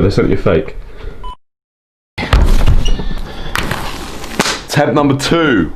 they sent you fake. Attempt number 2.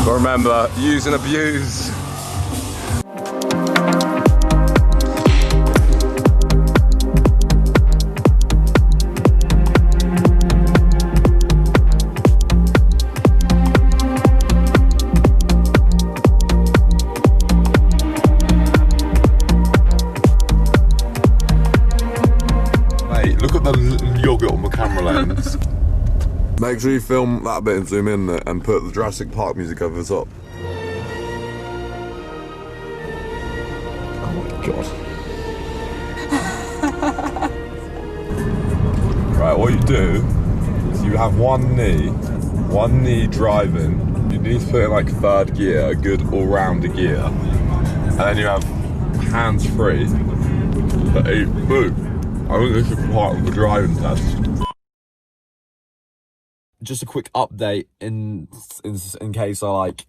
Remember, use and abuse. Mate, look at the yogurt on the camera lens. Make sure you film that bit and zoom in and put the Jurassic Park music over the top. Oh my god. Right, what you do is you have one knee driving. You need to put in like 3rd gear, a good all-rounder gear. And then you have hands free. Boom. I think this is part of the driving test. Just a quick update in case I like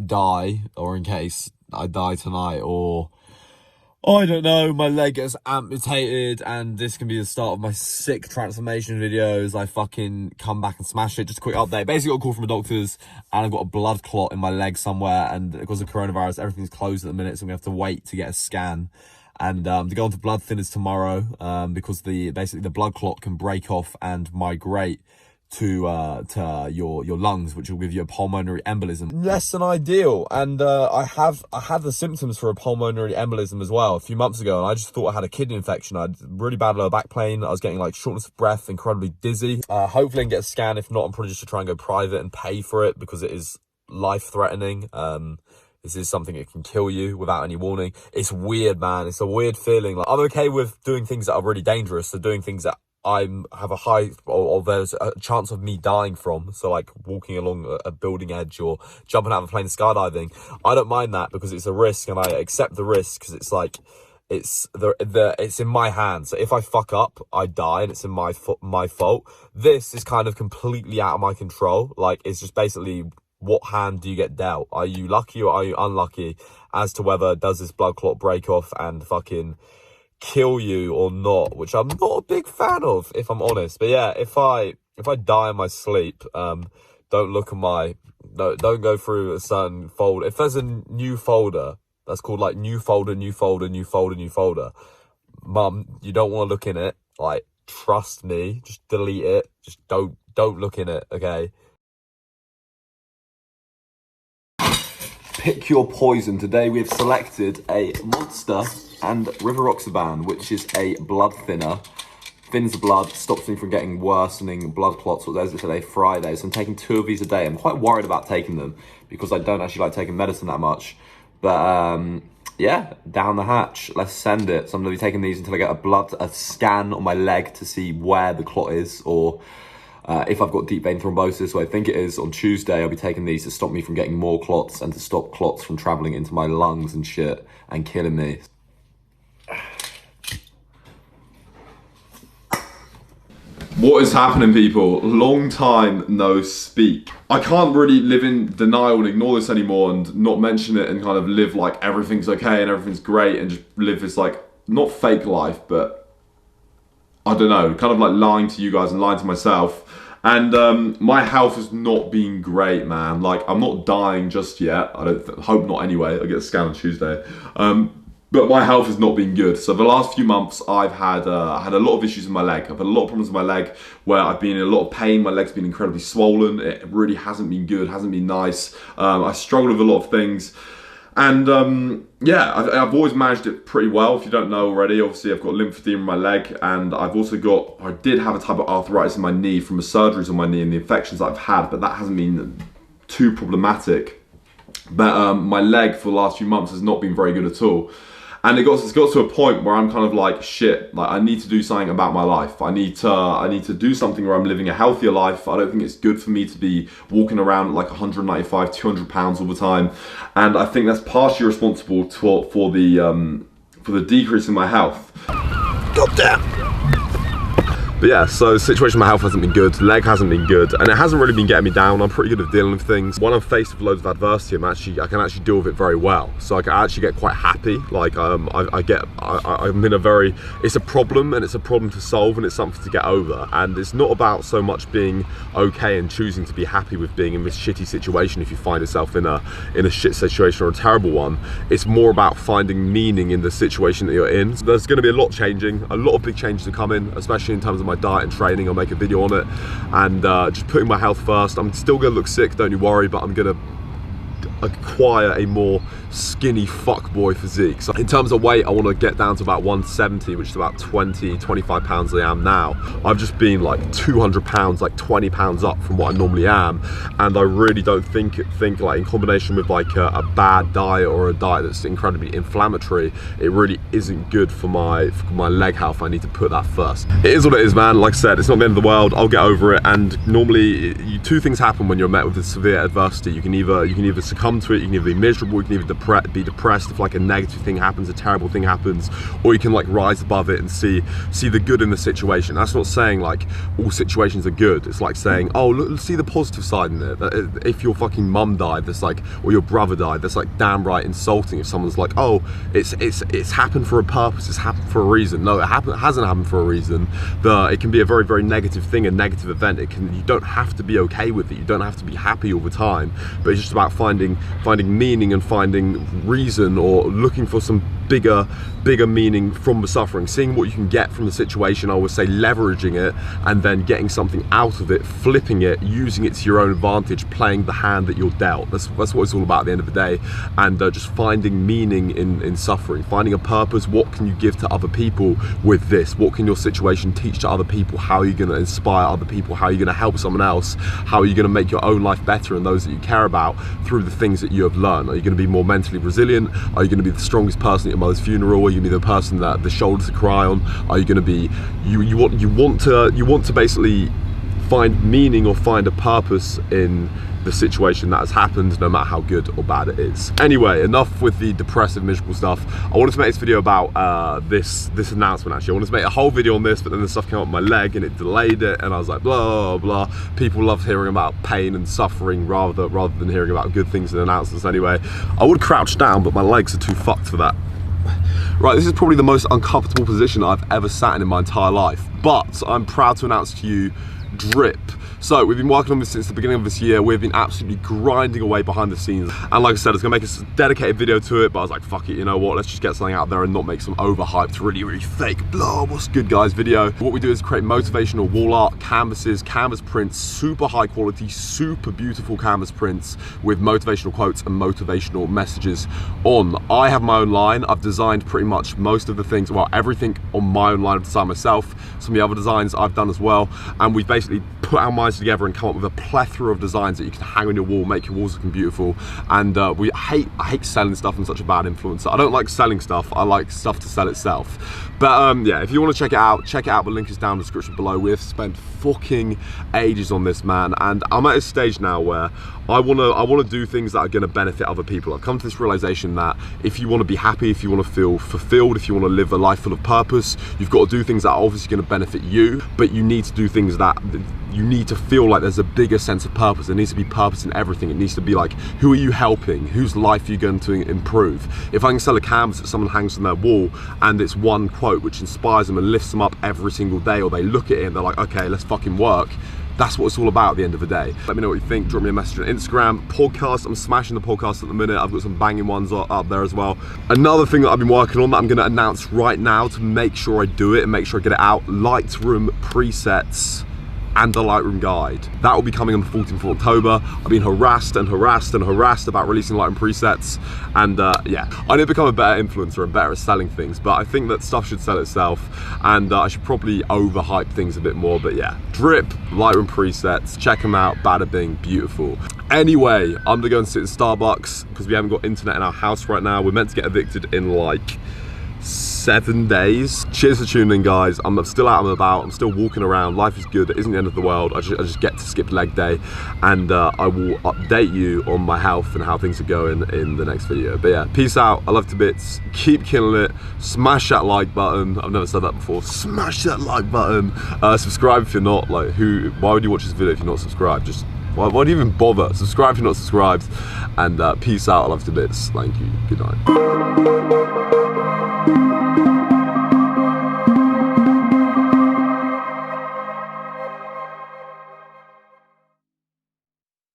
die, or in case I die tonight, or I don't know, my leg gets amputated, and this can be the start of my sick transformation videos. I fucking come back and smash it. Just a quick update. Basically, got a call from the doctors, and I've got a blood clot in my leg somewhere, and because of coronavirus, everything's closed at the minute, so I'm gonna have to wait to get a scan. And to go on to blood thinners tomorrow, because basically the blood clot can break off and migrate to your lungs, which will give you a pulmonary embolism. Less than ideal. And I had the symptoms for a pulmonary embolism as well a few months ago, and I just thought I had a kidney infection. I had really bad lower back pain. I was getting like shortness of breath, incredibly dizzy. Hopefully I can get a scan. If not, I'm probably just to try and go private and pay for it, because it is life-threatening. This is something that can kill you without any warning. It's weird, man. It's a weird feeling. Like, I'm okay with doing things that are really dangerous, so doing things that I have a high, or there's a chance of me dying from. So like walking along a building edge or jumping out of a plane skydiving. I don't mind that because it's a risk, and I accept the risk because it's like, it's in my hands. So if I fuck up, I die, and it's in my fault. This is kind of completely out of my control. Like, it's just basically, what hand do you get dealt? Are you lucky or are you unlucky as to whether does this blood clot break off and fucking kill you or not, which I'm not a big fan of, if I'm honest. But yeah, if I die in my sleep, don't look at my, don't go through a certain folder. If there's a new folder that's called like new folder, mum, you don't want to look in it. Like, trust me, just delete it. Just don't look in it, okay? Pick your poison. Today we have selected a Monster and Rivaroxaban, which is a blood thinner. Thins the blood, stops me from getting worsening blood clots. What is it today? Friday. So I'm taking 2 of these a day. I'm quite worried about taking them because I don't actually like taking medicine that much. But yeah, down the hatch. Let's send it. So I'm going to be taking these until I get a scan on my leg to see where the clot is, or if I've got deep vein thrombosis, so I think it is. On Tuesday, I'll be taking these to stop me from getting more clots and to stop clots from traveling into my lungs and shit and killing me. What is happening, people? Long time no speak. I can't really live in denial and ignore this anymore and not mention it and kind of live like everything's okay and everything's great and just live this like, not fake life, but I don't know, kind of like lying to you guys and lying to myself. And my health has not been great, man. Like, I'm not dying just yet. I hope not anyway. I get a scan on Tuesday. But my health has not been good. So the last few months, I've had a lot of issues with my leg. I've had a lot of problems with my leg where I've been in a lot of pain. My leg's been incredibly swollen. It really hasn't been good, hasn't been nice. I struggled with a lot of things. And yeah, I've always managed it pretty well. If you don't know already, obviously I've got lymphedema in my leg, and I did have a type of arthritis in my knee from the surgeries on my knee and the infections that I've had, but that hasn't been too problematic. But my leg for the last few months has not been very good at all. And it's got to a point where I'm kind of like, shit, like I need to do something about my life. I need to do something where I'm living a healthier life. I don't think it's good for me to be walking around like 195, 200 pounds all the time. And I think that's partially responsible for the decrease in my health. God damn. But yeah, so the situation with my health hasn't been good, leg hasn't been good, and it hasn't really been getting me down. I'm pretty good at dealing with things. When I'm faced with loads of adversity, I can actually deal with it very well. So I can actually get quite happy. Like I'm in a very, it's a problem, and it's a problem to solve, and it's something to get over. And it's not about so much being okay and choosing to be happy with being in this shitty situation if you find yourself in a shit situation or a terrible one. It's more about finding meaning in the situation that you're in. So there's gonna be a lot changing, a lot of big changes to come in, especially in terms of my diet and training. I'll make a video on it, and just putting my health first. I'm still gonna look sick, don't you worry, but I'm gonna acquire a more skinny fuckboy physique. So in terms of weight, I want to get down to about 170, which is about 25 pounds I am now. I've just been like 200 pounds, like 20 pounds up from what I normally am, and I really don't think like in combination with like a bad diet or a diet that's incredibly inflammatory, it really isn't good for my leg health. I need to put that first. It is what it is, man. Like I said, it's not the end of the world. I'll get over it. And normally two things happen when you're met with severe adversity. You can either succumb to it, you can either be miserable, you can either be depressed if like a negative thing happens, a terrible thing happens, or you can like rise above it and see the good in the situation. That's not saying like all situations are good. It's like saying, oh, look, see the positive side in it. If your fucking mum died, that's like, or your brother died, that's like damn right insulting if someone's like, oh, it's happened for a purpose, it's happened for a reason. No, it hasn't happened for a reason. It can be a very, very negative thing, a negative event. You don't have to be okay with it. You don't have to be happy all the time, but it's just about finding meaning and finding reason, or looking for some bigger meaning from the suffering, seeing what you can get from the situation. I would say leveraging it and then getting something out of it, flipping it, using it to your own advantage, playing the hand that you're dealt. That's what it's all about at the end of the day. And just finding meaning in suffering, finding a purpose. What can you give to other people with this? What can your situation teach to other people? How are you going to inspire other people? How are you going to help someone else? How are you going to make your own life better and those that you care about through the things that you have learned? Are you going to be more mentally resilient? Are you going to be the strongest person at your mother's funeral? Are you going to be the person that the shoulder to cry on? Are you going to be you want to basically find meaning or find a purpose in the situation that has happened, no matter how good or bad it is. Anyway, enough with the depressive, miserable stuff. I wanted to make this video about this announcement. Actually, I wanted to make a whole video on this, but then the stuff came up with my leg and it delayed it, and I was like, blah blah. People love hearing about pain and suffering rather than hearing about good things and announcements. Anyway, I would crouch down, but my legs are too fucked for that. Right, this is probably the most uncomfortable position I've ever sat in my entire life, but I'm proud to announce to you, drip. So we've been working on this since the beginning of this year. We've been absolutely grinding away behind the scenes. And like I said, I was gonna make a dedicated video to it, but I was like, fuck it, you know what? Let's just get something out there and not make some overhyped, really fake, blah, what's good guys video. What we do is create motivational wall art, canvases, canvas prints, super high quality, super beautiful canvas prints with motivational quotes and motivational messages on. I have my own line. I've designed pretty much most of the things, well, everything on my own line I've designed myself. Some of the other designs I've done as well. And we've basically put our minds together and come up with a plethora of designs that you can hang on your wall, make your walls looking beautiful. And I hate selling stuff. I'm such a bad influencer. I don't like selling stuff. I like stuff to sell itself. But yeah, if you want to check it out. The link is down in the description below. We've spent fucking ages on this, man, and I'm at a stage now where I want to do things that are going to benefit other people. I've come to this realization that if you want to be happy, if you want to feel fulfilled, if you want to live a life full of purpose, you've got to do things that are obviously going to benefit you, but you need to do things that you need to feel like there's a bigger sense of purpose. There needs to be purpose in everything. It needs to be like, who are you helping? Whose life are you going to improve? If I can sell a canvas that someone hangs on their wall and it's one quote which inspires them and lifts them up every single day, or they look at it and they're like, okay, let's fucking work. That's what it's all about at the end of the day. Let me know what you think. Drop me a message on Instagram. Podcast, I'm smashing the podcast at the minute. I've got some banging ones up there as well. Another thing that I've been working on that I'm going to announce right now to make sure I do it and make sure I get it out, Lightroom presets and a Lightroom guide. That will be coming on the 14th of October. I've been harassed and harassed and harassed about releasing Lightroom presets, and yeah, I need to become a better influencer and better at selling things, but I think that stuff should sell itself, and I should probably overhype things a bit more. But yeah, drip Lightroom presets, check them out, bada bing, beautiful. Anyway, I'm gonna go and sit in Starbucks because we haven't got internet in our house right now. We're meant to get evicted in like 7 days. Cheers for tuning in, guys. I'm still out and about. I'm still walking around. Life is good. It isn't the end of the world. I just get to skip leg day, and I will update you on my health and how things are going in the next video. But yeah, peace out. I love to bits. Keep killing it. Smash that like button. I've never said that before. Smash that like button. Subscribe if you're not. Like, why would you watch this video if you're not subscribed? Just why do you even bother? Subscribe if you're not subscribed. And peace out. I love to bits. Thank you. Good night.